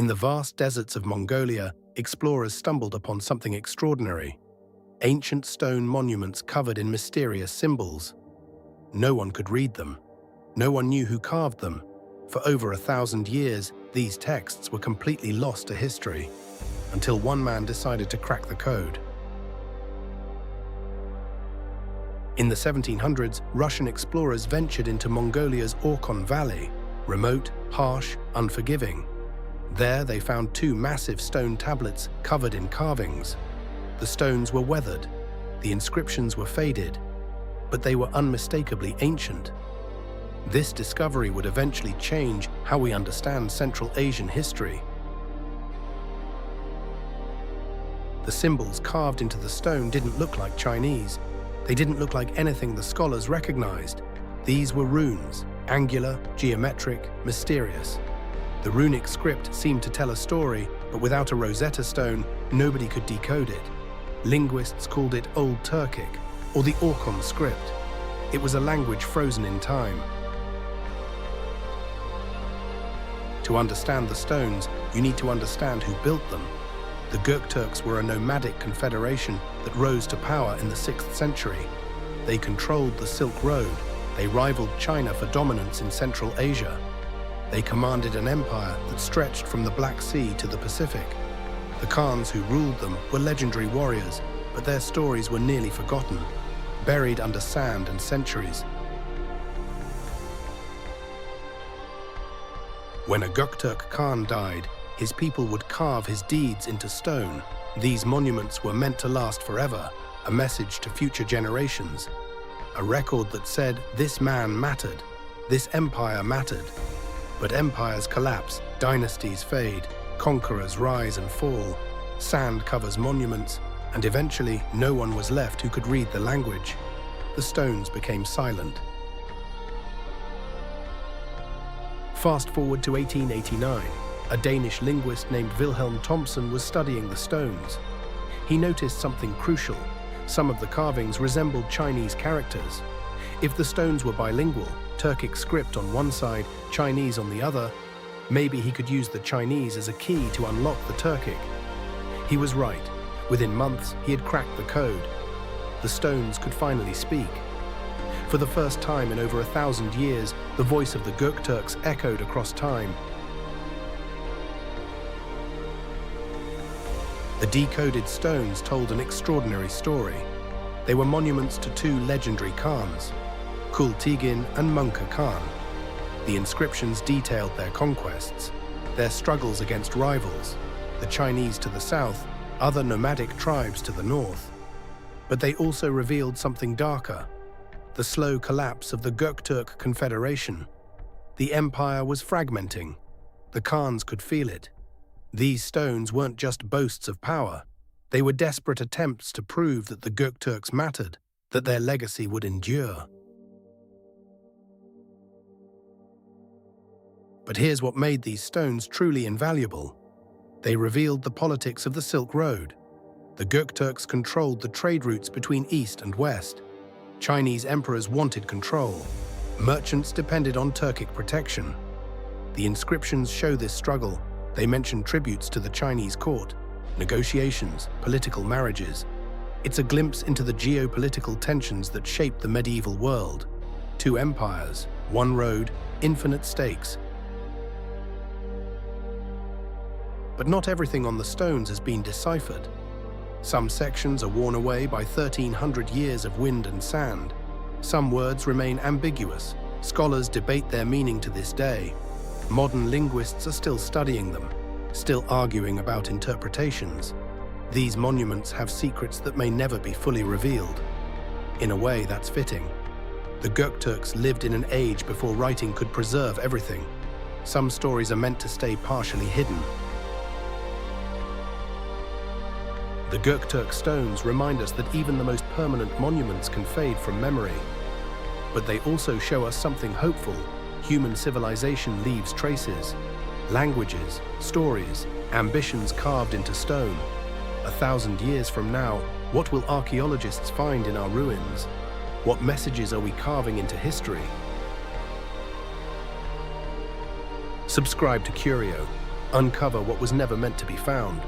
In the vast deserts of Mongolia, explorers stumbled upon something extraordinary: ancient stone monuments covered in mysterious symbols. No one could read them. No one knew who carved them. For over 1,000 years, these texts were completely lost to history, until one man decided to crack the code. In the 1700s, Russian explorers ventured into Mongolia's Orkhon Valley, remote, harsh, unforgiving. There they found 2 massive stone tablets covered in carvings. The stones were weathered, the inscriptions were faded, but they were unmistakably ancient. This discovery would eventually change how we understand Central Asian history. The symbols carved into the stone didn't look like Chinese. They didn't look like anything the scholars recognized. These were runes, angular, geometric, mysterious. The runic script seemed to tell a story, but without a Rosetta Stone, nobody could decode it. Linguists called it Old Turkic, or the Orkhon script. It was a language frozen in time. To understand the stones, you need to understand who built them. The Göktürks were a nomadic confederation that rose to power in the 6th century. They controlled the Silk Road. They rivaled China for dominance in Central Asia. They commanded an empire that stretched from the Black Sea to the Pacific. The Khans who ruled them were legendary warriors, but their stories were nearly forgotten, buried under sand and centuries. When a Göktürk Khan died, his people would carve his deeds into stone. These monuments were meant to last forever, a message to future generations. A record that said, this man mattered, this empire mattered. But empires collapse, dynasties fade, conquerors rise and fall, sand covers monuments, and eventually no one was left who could read the language. The stones became silent. Fast forward to 1889. A Danish linguist named Vilhelm Thomsen was studying the stones. He noticed something crucial. Some of the carvings resembled Chinese characters. If the stones were bilingual, Turkic script on one side, Chinese on the other, maybe he could use the Chinese as a key to unlock the Turkic. He was right. Within months, he had cracked the code. The stones could finally speak. For the first time in over 1,000 years, the voice of the Göktürks echoed across time. The decoded stones told an extraordinary story. They were monuments to 2 legendary Khans, Kultigin and Munka Khan. The inscriptions detailed their conquests, their struggles against rivals, the Chinese to the south, other nomadic tribes to the north. But they also revealed something darker: the slow collapse of the Göktürk Confederation. The empire was fragmenting. The Khans could feel it. These stones weren't just boasts of power. They were desperate attempts to prove that the Göktürks mattered, that their legacy would endure. But here's what made these stones truly invaluable. They revealed the politics of the Silk Road. The Göktürks controlled the trade routes between East and West. Chinese emperors wanted control. Merchants depended on Turkic protection. The inscriptions show this struggle. They mention tributes to the Chinese court, negotiations, political marriages. It's a glimpse into the geopolitical tensions that shaped the medieval world. 2 empires, 1 road, infinite stakes. But not everything on the stones has been deciphered. Some sections are worn away by 1,300 years of wind and sand. Some words remain ambiguous. Scholars debate their meaning to this day. Modern linguists are still studying them, still arguing about interpretations. These monuments have secrets that may never be fully revealed. In a way, that's fitting. The Göktürks lived in an age before writing could preserve everything. Some stories are meant to stay partially hidden. The Göktürk stones remind us that even the most permanent monuments can fade from memory. But they also show us something hopeful. Human civilization leaves traces. Languages, stories, ambitions carved into stone. 1,000 years from now, what will archaeologists find in our ruins? What messages are we carving into history? Subscribe to Curio. uncover what was never meant to be found.